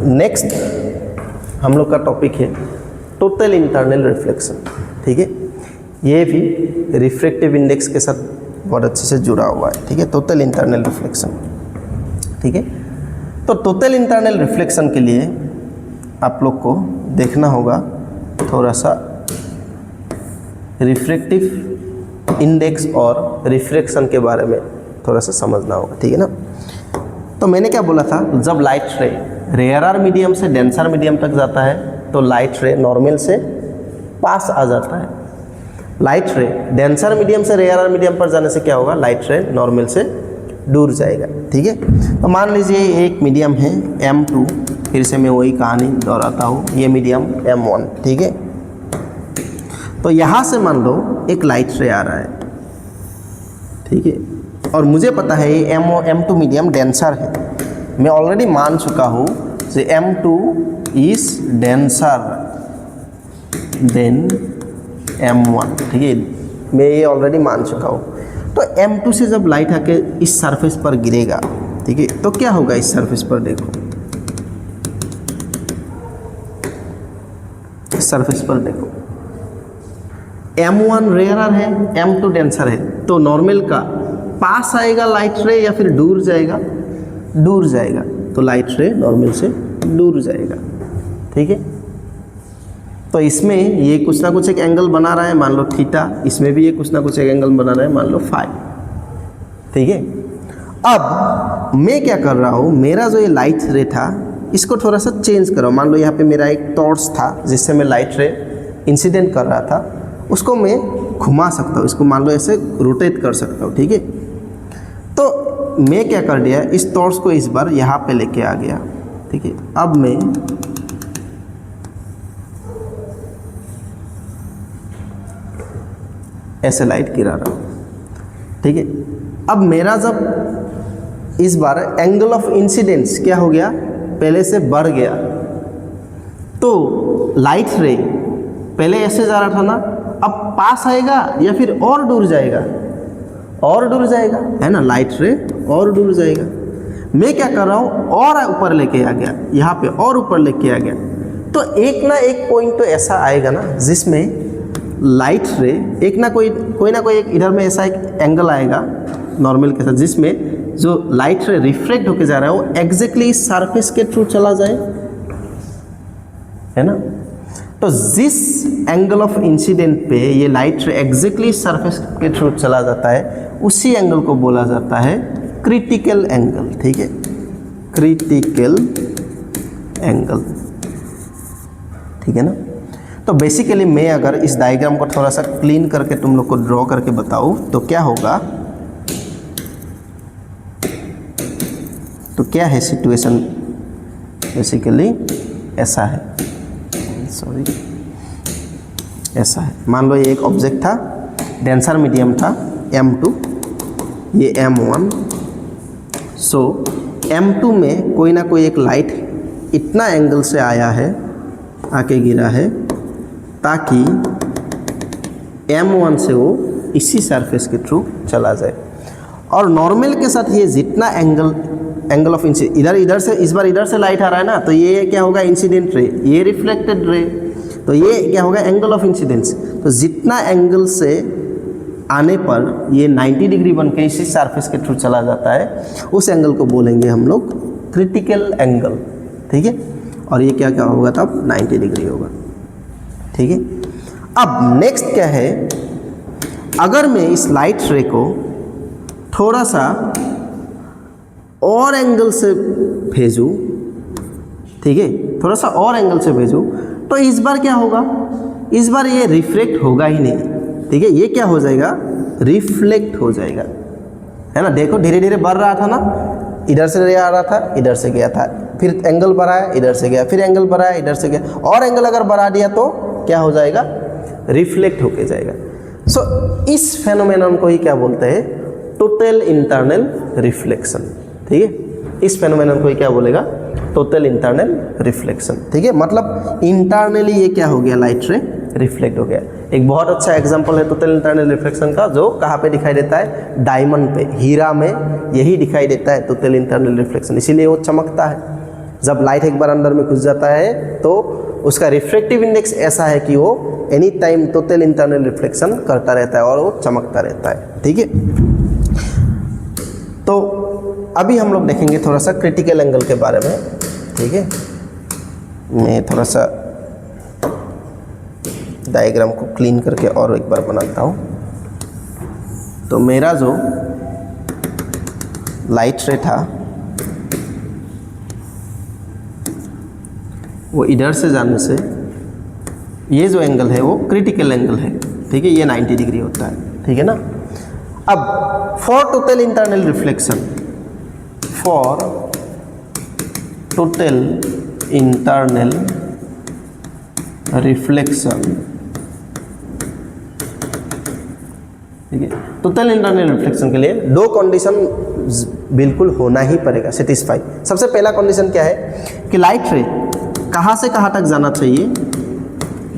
Next हम लोग का टॉपिक है टोटल इंटरनल रिफ्लेक्शन। ठीक है, ये भी रिफ्रैक्टिव इंडेक्स के साथ बहुत अच्छे से जुड़ा हुआ है। ठीक है, टोटल इंटरनल रिफ्लेक्शन। ठीक है, तो टोटल इंटरनल रिफ्लेक्शन के लिए आप लोग को देखना होगा थोड़ा सा रिफ्रैक्टिव इंडेक्स और रिफ्रैक्शन के बारे में थोड़ा सा समझना होगा। ठीक है ना, तो मैंने क्या बोला था, जब लाइट रे रेयरर मीडियम से डेंसर मीडियम तक जाता है तो लाइट रे नॉर्मल से पास आ जाता है। लाइट रे डेंसर मीडियम से रेयरर मीडियम पर जाने से क्या होगा, लाइट रे नॉर्मल से दूर जाएगा। ठीक है, तो मान लीजिए एक मीडियम है M2, फिर से मैं वही कहानी दोहराता हूँ, ये मीडियम M1। ठीक है, तो यहाँ से मान लो एक लाइट रे आ रहा है। ठीक है, और मुझे पता है ये M2 मीडियम डेंसर है। मैं ऑलरेडी मान चुका हूँ कि M2 is denser then M1। ठीक है, मैं ये ऑलरेडी मान चुका हूँ। तो M2 से जब लाइट आके इस सरफेस पर गिरेगा, ठीक है, तो क्या होगा इस सरफेस पर, देखो इस सरफेस पर देखो, M1 रेयरर है, M2 डेंसर है, तो नॉर्मल का पास आएगा लाइट रे या फिर दूर जाएगा, दूर जाएगा, तो लाइट रे नॉर्मल से दूर जाएगा। ठीक है, तो इसमें ये कुछ ना कुछ एक एंगल बना रहा है, मान लो थीटा, इसमें भी ये कुछ ना कुछ एक एंगल बना रहा है, मान लो फाई। ठीक है, अब मैं क्या कर रहा हूँ, मेरा जो ये लाइट रे था इसको थोड़ा सा चेंज करो। मान लो यहाँ पे मेरा एक टॉर्च था जिससे मैं लाइट रे इंसिडेंट कर रहा था, उसको मैं घुमा सकता हूँ, इसको मान लो ऐसे रोटेट कर सकता हूँ। ठीक है, तो मैं क्या कर दिया, इस टॉर्च को इस बार यहाँ पे लेके आ गया। ठीक है, अब मैं ऐसे लाइट गिरा रहा हूँ। ठीक है, अब मेरा जब इस बार एंगल ऑफ इंसिडेंस क्या हो गया, पहले से बढ़ गया, तो लाइट रे पहले ऐसे जा रहा था ना, अब पास आएगा या फिर और दूर जाएगा, और दूर जाएगा, है ना, लाइट रे और दूर जाएगा। मैं क्या कर रहा हूँ, और ऊपर लेके आ गया, यहाँ पे और ऊपर लेके आ गया, तो एक ना एक पॉइंट तो ऐसा आएगा ना जिसमें लाइट रे एक ना कोई एक इधर में ऐसा एक एंगल आएगा नॉर्मल के साथ, जिसमें जो लाइट रे रिफ्लेक्ट होके जा रहा है वो एग्जैक्टली इस सरफेस के थ्रू चला जाए, है ना। तो जिस एंगल ऑफ इंसिडेंट पे ये लाइट रे एग्जैक्टली सरफेस के थ्रू चला जाता है, उसी एंगल को बोला जाता है क्रिटिकल एंगल। ठीक है, क्रिटिकल एंगल। ठीक है ना, तो बेसिकली मैं अगर इस डायग्राम को थोड़ा सा क्लीन करके तुम लोग को ड्रॉ करके बताऊँ तो क्या होगा, तो क्या है सिचुएशन, बेसिकली ऐसा है, सॉरी ऐसा है। मान लो ये एक ऑब्जेक्ट था, डेंसर मीडियम था M2, ये M1। सो M2 में कोई ना कोई एक लाइट इतना एंगल से आया है, आके गिरा है, ताकि M1 से वो इसी सरफेस के थ्रू चला जाए। और नॉर्मल के साथ ये जितना एंगल ऑफ इंसिडेंट इधर से इस बार इधर से लाइट आ रहा है ना, तो ये क्या होगा, इंसिडेंट रे, ये रिफ्लेक्टेड रे, तो ये क्या होगा, एंगल ऑफ इंसिडेंस। तो जितना एंगल से आने पर ये 90 डिग्री बन के इसी सरफेस के थ्रू चला जाता है, उस एंगल को बोलेंगे हम लोग क्रिटिकल एंगल। ठीक है, और ये क्या क्या होगा, तब 90 डिग्री होगा। ठीक है, अब नेक्स्ट क्या है, अगर मैं इस लाइट रे को थोड़ा सा और एंगल से भेजूँ, ठीक है, थोड़ा सा और एंगल से भेजूँ, तो इस बार क्या होगा, इस बार ये रिफ्लेक्ट होगा ही नहीं। ठीक है, ये क्या हो जाएगा, रिफ्लेक्ट हो जाएगा, है ना। देखो धीरे धीरे बढ़ रहा था ना, इधर से रे आ रहा था, इधर से गया था, फिर एंगल बढ़ाया, इधर से गया, फिर एंगल बढ़ाया, इधर से गया, और एंगल अगर बढ़ा दिया तो क्या हो जाएगा, रिफ्लेक्ट होके जाएगा। सो इस फेनोमेनन को ही क्या बोलते हैं, टोटल इंटरनल रिफ्लेक्शन। ठीक है, इस फेनोमेनन को ही क्या बोलेगा, टोटल इंटरनल रिफ्लेक्शन। ठीक है, मतलब इंटरनली ये क्या हो गया, लाइट रे रिफ्लेक्ट हो गया। एक बहुत अच्छा एग्जांपल है टोटल इंटरनल रिफ्लेक्शन का, जो कहाँ पे दिखाई देता है, डायमंड पे, हीरा में यही दिखाई देता है टोटल इंटरनल रिफ्लेक्शन, इसीलिए वो चमकता है। जब लाइट एक बार अंदर में घुस जाता है तो उसका रिफ्रैक्टिव इंडेक्स ऐसा है कि वो any time total internal reflection करता रहता है और वो चमकता रहता है, ठीक है। तो अभी हम लोग देखेंगे थोड़ा सा क्रिटिकल एंगल के बारे में, ठीक है। मैं थोड़ा सा डायग्राम को क्लीन करके और एक बार बनाता हूँ। तो मेरा जो लाइट रे था वो इधर से जाने से ये जो एंगल है वो क्रिटिकल एंगल है, ठीक है। ये 90 डिग्री होता है, ठीक है ना। अब for total internal reflection, for total internal reflection, ठीक है। टोटल इंटरनल रिफ्लेक्शन के लिए दो कंडीशन बिल्कुल होना ही पड़ेगा, सेटिस्फाई। सबसे पहला कंडीशन क्या है कि लाइट रे कहाँ से कहाँ तक जाना चाहिए,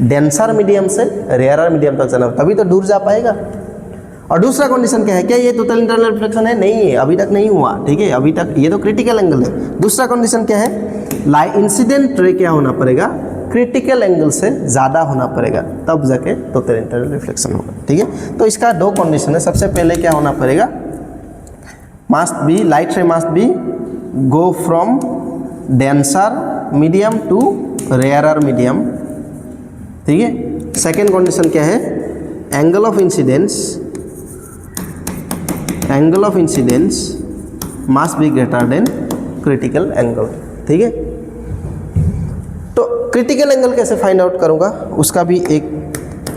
डेंसर मीडियम से रेयरर मीडियम तक जाना, तभी तो दूर जा पाएगा। और दूसरा कंडीशन क्या है, क्या ये टोटल इंटरनल रिफ्लेक्शन है? नहीं है, अभी तक नहीं हुआ, ठीक है। अभी तक ये तो क्रिटिकल एंगल है। दूसरा कंडीशन क्या है, लाइट इंसिडेंट रे क्या होना पड़ेगा, क्रिटिकल एंगल से ज़्यादा होना पड़ेगा, तब जाके टोटल इंटरनल रिफ्लेक्शन होगा, ठीक है। तो इसका दो कंडीशन है। सबसे पहले क्या होना पड़ेगा, must be light ray must be go from denser medium to rarer medium, ठीक है। सेकेंड कंडीशन क्या है, angle of incidence must be greater than critical angle, ठीक है। तो क्रिटिकल एंगल कैसे फाइंड आउट करूँगा, उसका भी एक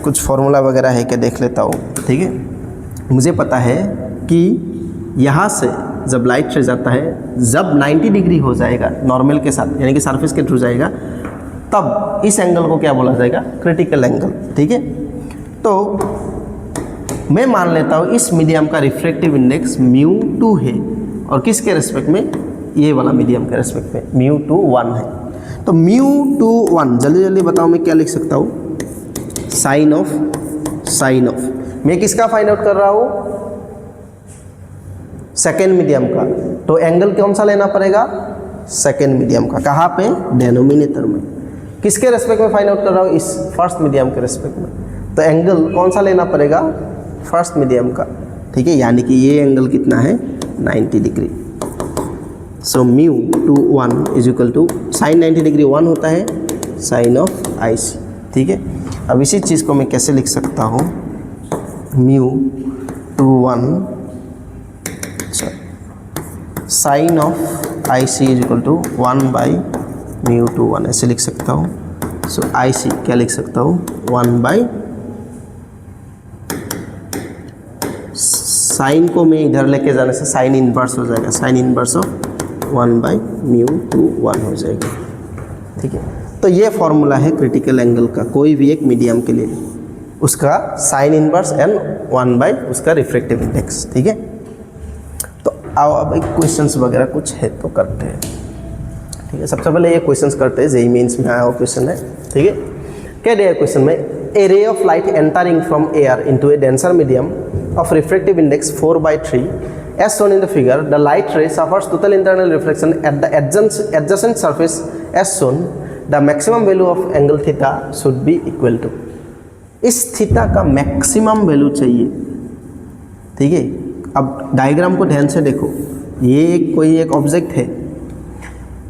कुछ फॉर्मूला वगैरह है क्या देख लेता हूँ, ठीक है। मुझे पता है कि यहाँ से जब लाइट रे जाता है, जब 90 डिग्री हो जाएगा नॉर्मल के साथ, यानी कि सरफेस के थ्रू जाएगा, तब इस एंगल को क्या बोला जाएगा, क्रिटिकल एंगल, ठीक है। तो मैं मान लेता हूँ इस मीडियम का रिफ्रैक्टिव इंडेक्स μ2 है, और किसके रेस्पेक्ट में, ये वाला मीडियम के रेस्पेक्ट में μ2 1 है। तो μ2 1 जल्दी जल्दी बताओ मैं क्या लिख सकता हूँ, साइन ऑफ मैं किसका फाइंड आउट कर रहा हूँ, सेकेंड मीडियम का। तो एंगल कौन सा लेना पड़ेगा, सेकेंड मीडियम का। कहाँ पे, डेनोमिनेटर में। किसके रेस्पेक्ट में फाइंड आउट कर रहा हूँ, इस फर्स्ट मीडियम के रेस्पेक्ट में। तो एंगल कौन सा लेना पड़ेगा, फर्स्ट मीडियम का, ठीक है। यानी कि ये एंगल कितना है, 90 degree. So μ2 1 is equal to sine 90 degree 1 होता है, साइन ऑफ IC, ठीक है। अब इसी चीज़ को मैं कैसे लिख सकता हूँ, μ2 1 sine of IC is equal to 1 by μ2 1, ऐसे लिख सकता हूँ। सो IC क्या लिख सकता हूँ, 1 बाई, साइन को मैं इधर लेके जाने से साइन इनवर्स हो जाएगा, साइन इनवर्स ऑफ 1 बाई μ2 1 हो जाएगा, ठीक है। तो ये फॉर्मूला है क्रिटिकल एंगल का, कोई भी एक मीडियम के लिए, उसका साइन इनवर्स एंड 1 बाई उसका रिफ्रैक्टिव इंडेक्स, ठीक है। आओ अब एक क्वेश्चंस वगैरह कुछ है तो करते हैं, ठीक है। सबसे पहले ये क्वेश्चंस करते हैं, जेईई मेंस में आया हुआ क्वेश्चन है, ठीक है। क्या दिया है क्वेश्चन में, a ray of light entering from air into a denser medium of refractive index 4/3 as shown in the figure, the light ray suffers total internal reflection at the adjacent surface as shown, the maximum value of angle theta should be equal to. इस theta का maximum value चाहिए, ठीक है। अब diagram को ध्यान से देखो, ये कोई एक ऑब्जेक्ट है,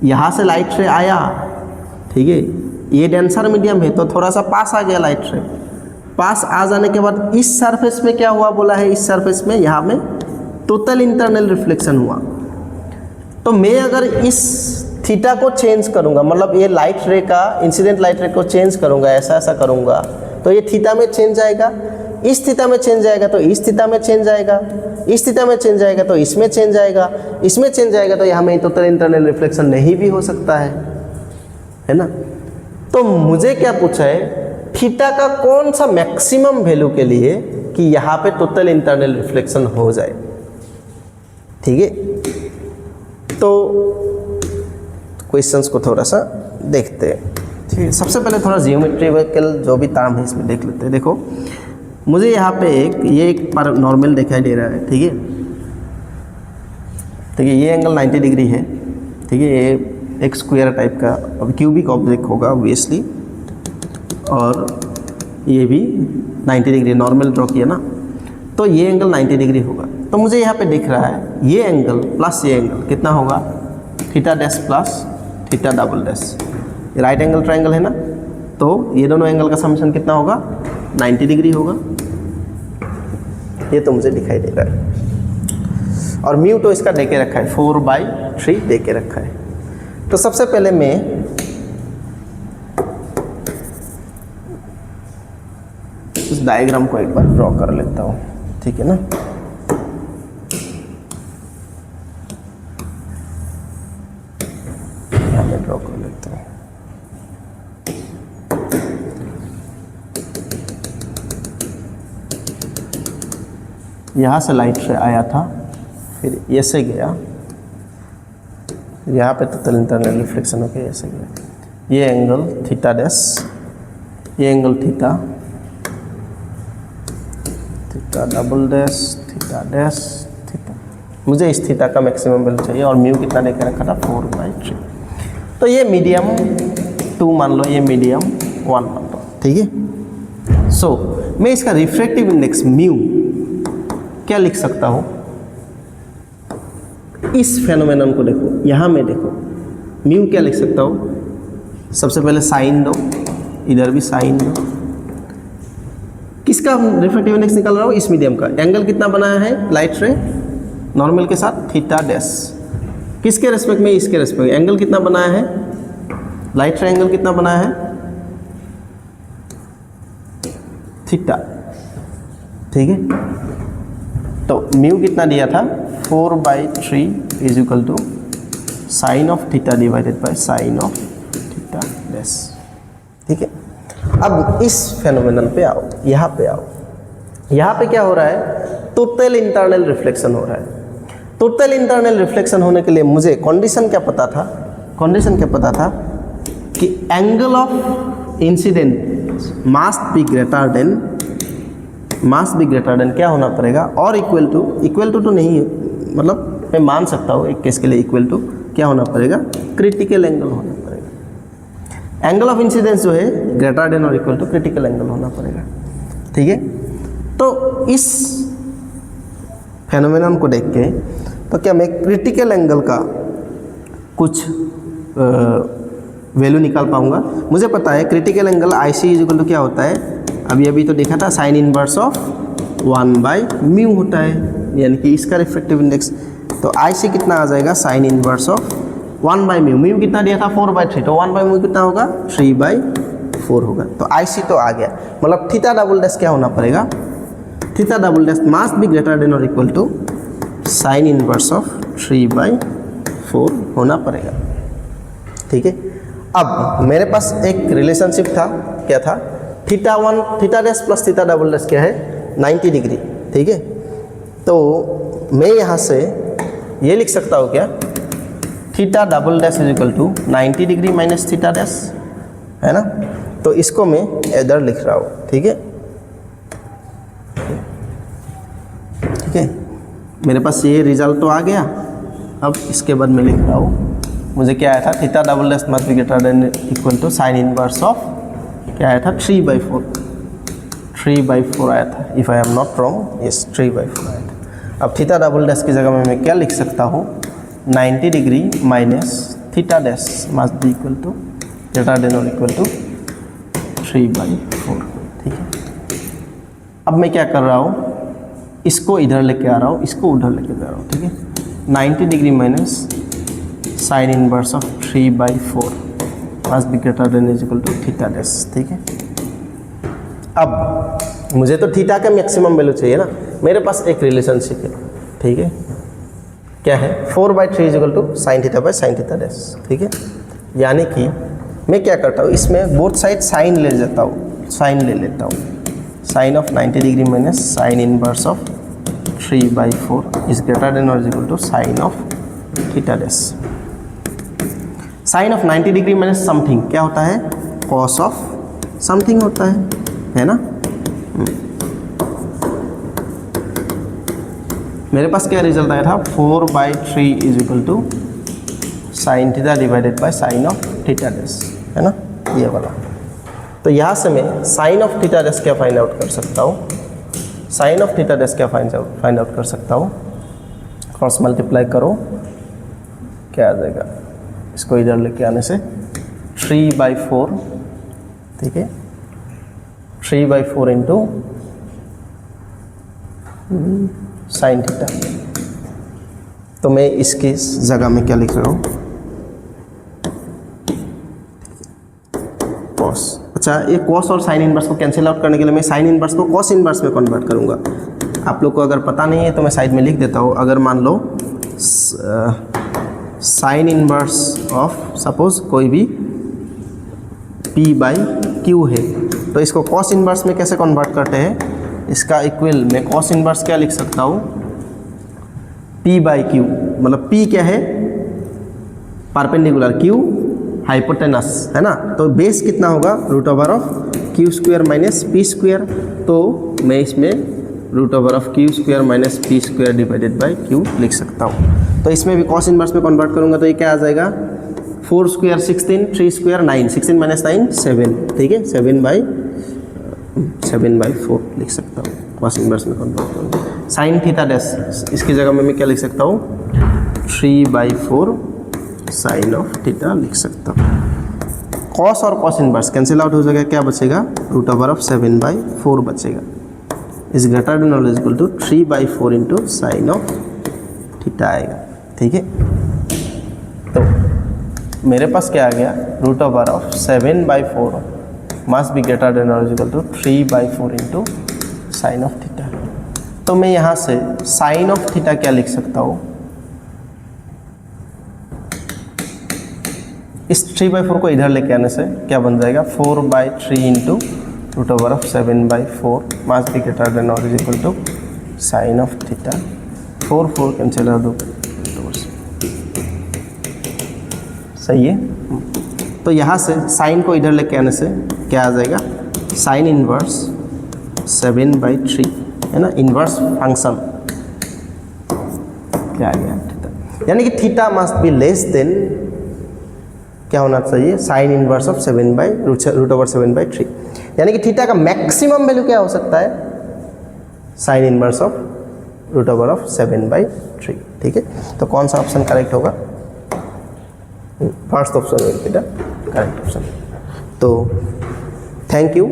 यहाँ से लाइट रे आया, ठीक है। ये डेंसर मीडियम है तो थोड़ा सा पास आ गया लाइट रे, पास आ जाने के बाद इस सरफेस में क्या हुआ बोला है, इस सरफेस में यहाँ में टोटल इंटरनल रिफ्लेक्शन हुआ। तो मैं अगर इस थीटा को चेंज करूँगा, मतलब ये लाइट रे का, इंसिडेंट लाइट रे को चेंज करूँगा, ऐसा करूँगा, तो ये थीटा में चेंज आएगा, इस थीटा में चेंज आएगा तो इस थीटा में चेंज आएगा, इस थीटा में चेंज आएगा तो इसमें चेंज आएगा, इसमें चेंज आएगा तो यहाँ में टोटल इंटरनल रिफ्लेक्शन नहीं भी हो सकता है ना। तो मुझे क्या पूछा है, थीटा का कौन सा मैक्सिमम वैल्यू के लिए कि यहाँ पे टोटल इंटरनल रिफ्लेक्शन हो जाए, ठीक है। तो क्वेश्चंस को थोड़ा सा देखते हैं, ठीक है। सबसे पहले थोड़ा जियोमेट्रिकल जो भी टर्म है इसमें देख लेते हैं। देखो मुझे यहाँ पे एक पर नॉर्मल दिखाई दे रहा है, ठीक है। ये एंगल 90 डिग्री है, ठीक है। ये एक स्क्वायर टाइप का अब क्यूबिक ऑब्जेक्ट होगा ऑब्वियसली, और ये भी 90 डिग्री नॉर्मल ड्रॉ किया ना, तो ये एंगल 90 डिग्री होगा। तो मुझे यहाँ पे दिख रहा है ये एंगल प्लस ये एंगल कितना होगा, theta dash plus theta double dash, right angle triangle है ना, तो ये दोनों एंगल का समेशन कितना होगा, 90 डिग्री होगा। ये तो मुझे दिखाई दे रहा है। और म्यू तो इसका देके रखा है 4/3 देके रखा है। तो सबसे पहले मैं इस डायग्राम को एक बार ड्रॉ कर लेता हूँ, ठीक है ना। यहाँ मैं ड्रॉ कर लेता हूँ। यहाँ से लाइट से आया था, फिर ये से गया, यहाँ पे टोटल इंटरनल रिफ्लेक्शन होकर ये से गया। ये एंगल थीटा डैश, ये angle theta, theta double dash, theta dash, theta. मुझे इस थीटा का मैक्सिमम वैल्यू चाहिए और म्यू कितना लेकर रखा था, 4/3। तो ये मीडियम 2 मान लो, ये मीडियम 1 मान लो, ठीक है। सो मैं इसका रिफ्रैक्टिव इंडेक्स म्यू क्या लिख सकता हूँ, इस फेनोमेनन को देखो, यहाँ में देखो म्यू क्या लिख सकता हूँ। सबसे पहले साइन दो, इधर भी साइन दो। किसका रिफ्रैक्टिव इंडेक्स निकाल रहा हूँ, इस मीडियम का। एंगल कितना बनाया है लाइट रे नॉर्मल के साथ, थीटा डैश। किसके रेस्पेक्ट में, इसके रेस्पेक्ट में। एंगल कितना बनाया है लाइट रे, एंगल कितना बनाया है, थीटा, ठीक है। तो म्यू कितना दिया था, 4/3 is equal to sine of theta divided by sine of theta dash, ठीक है। अब इस फेनोमेनन पे आओ, यहाँ पे आओ। यहाँ पे क्या हो रहा है, टोटल इंटरनल रिफ्लेक्शन हो रहा है। टोटल इंटरनल रिफ्लेक्शन होने के लिए मुझे कंडीशन क्या पता था, कंडीशन क्या पता था कि angle of incident mast be greater then क्या होना पड़ेगा, और इक्वल टू तो नहीं है, मतलब मैं मान सकता हूँ एक केस के लिए इक्वल टू क्या होना पड़ेगा, क्रिटिकल एंगल होना पड़ेगा। एंगल ऑफ इंसिडेंस जो है ग्रेटर देन और इक्वल टू क्रिटिकल एंगल होना पड़ेगा, ठीक है। तो इस फेनोमेनन को देख के तो क्या मैं क्रिटिकल एंगल का कुछ वैल्यू निकाल पाऊंगा। मुझे पता है critical angle IC is equal to क्या होता है, अभी तो देखा था, साइन इनवर्स ऑफ 1/μ होता है, यानी कि इसका रिफ्रैक्टिव इंडेक्स। तो IC कितना आ जाएगा, साइन इनवर्स ऑफ 1/μ। म्यू कितना दिया था, 4/3, तो 1/μ कितना होगा, 3/4 होगा। तो IC तो आ गया, मतलब थीटा डबल डैश क्या होना पड़ेगा, theta double dash must be greater than और equal to sine inverse of 3/4 होना पड़ेगा, ठीक है। अब मेरे पास एक रिलेशनशिप था, क्या था, theta dash plus theta double dash क्या है, 90 डिग्री, ठीक है। तो मैं यहाँ से ये लिख सकता हूँ क्या, theta double dash is equal to 90 degree minus theta dash, है ना। तो इसको मैं इधर लिख रहा हूँ, ठीक है, ठीक है। मेरे पास ये रिजल्ट तो आ गया। अब इसके बाद मैं लिख रहा हूँ, मुझे क्या आया था, theta double dash must be greater than equal to sine inverse of क्या आया था, 3/4 आया था, if I am not wrong, yes 3/4 आया था। अब थीटा डबल डैश की जगह में मैं क्या लिख सकता हूँ, 90 degree minus theta dash must be equal to greater than और इक्वल टू 3/4, ठीक है। अब मैं क्या कर रहा हूँ, इसको इधर लेके आ रहा हूँ, इसको उधर लेके जा रहा हूँ, ठीक है। 90 degree minus sine inverse of 3/4 must be greater than is equal to theta dash, ठीक है। अब मुझे तो थीटा का मैक्सिमम वैल्यू चाहिए ना, मेरे पास एक रिलेशनशिप है, ठीक है, क्या है, 4/3 is equal to sine theta by sine theta dash, ठीक है। यानी कि मैं क्या करता हूँ, इसमें बोथ साइड साइन ले लेता हूँ, साइन ले लेता हूँ, sine of 90 degree minus sine inverse of 3/4 is greater than और is equal to sine of theta dash. Sine of 90 degree minus something क्या होता है, कॉस ऑफ समथिंग होता है ना। मेरे पास क्या रिजल्ट आया था, 4/3 is equal to sine theta divided by sine of theta dash, है ना, ये वाला। तो यहाँ से मैं साइन ऑफ थीटा डैश क्या फाइंड आउट कर सकता हूँ, साइन ऑफ थीटा डैश क्या फाइंड आउट कर सकता हूँ, क्रॉस मल्टीप्लाई करो, क्या आ जाएगा, इसको इधर लेके आने से 3/4, ठीक है, 3/4 इंटू साइन थीटा। तो मैं इसकी जगह में क्या लिख रहा हूँ, कॉस। अच्छा, ये कॉस और साइन इनवर्स को कैंसिल आउट करने के लिए मैं साइन इनवर्स को कॉस इनवर्स में कन्वर्ट करूँगा। आप लोग को अगर पता नहीं है तो मैं साइड में लिख देता हूँ। अगर मान लो साइन इनवर्स ऑफ सपोज कोई भी P/Q है, तो इसको कॉस इनवर्स में कैसे कन्वर्ट करते हैं, इसका इक्वल मैं कॉस इनवर्स क्या लिख सकता हूँ, P/Q, मतलब P क्या है, परपेंडिकुलर, Q हाइपोटेनस, है ना। तो बेस कितना होगा, √(Q² माइनस P²। तो मैं इसमें √(Q² minus P² divided by Q लिख सकता हूँ। तो इसमें भी कॉस इनवर्स में कन्वर्ट करूँगा तो ये क्या आ जाएगा, 4² 16, 3² 9, 16 माइनस 9 7, ठीक है, 7/4 लिख सकता हूँ कॉस इनवर्स में कन्वर्ट करूँगा। साइन थीटा डैश, इसकी जगह में मैं क्या लिख सकता हूँ, 3/4 साइन ऑफ थीटा लिख सकता हूँ। कॉस और कॉस इनवर्स कैंसिल आउट हो जाएगा, क्या बचेगा, √7/4 बचेगा, इज ग्रेटर देन और equal to 3/4 into sine of theta आएगा, ठीक है। तो मेरे पास क्या आ गया, √7/4 मस्ट बी ग्रेटर देन और equal to 3/4 into sine of theta. तो मैं यहाँ से साइन ऑफ थीटा क्या लिख सकता हूँ, इस 3/4 को इधर लेके आने से क्या बन जाएगा, 4/3 into √7/4 must be greater than और equal to sine of theta. 4 cancel out, सही है। तो यहाँ से साइन को इधर लेके आने से क्या आ जाएगा, साइन इनवर्स 7/3, है ना, इनवर्स फंक्शन क्या आ गया, थीटा, यानी कि theta must be less than क्या होना चाहिए, साइन इनवर्स ऑफ √7/3, यानी कि थीटा का मैक्सिमम वैल्यू क्या हो सकता है, साइन इनवर्स ऑफ √7/3, ठीक है। तो कौन सा ऑप्शन करेक्ट होगा, first option will be the correct option. तो थैंक यू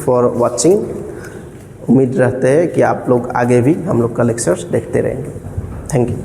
फॉर वॉचिंग, उम्मीद रहते हैं कि आप लोग आगे भी हम लोग का लेक्चर्स देखते रहेंगे। Thank you.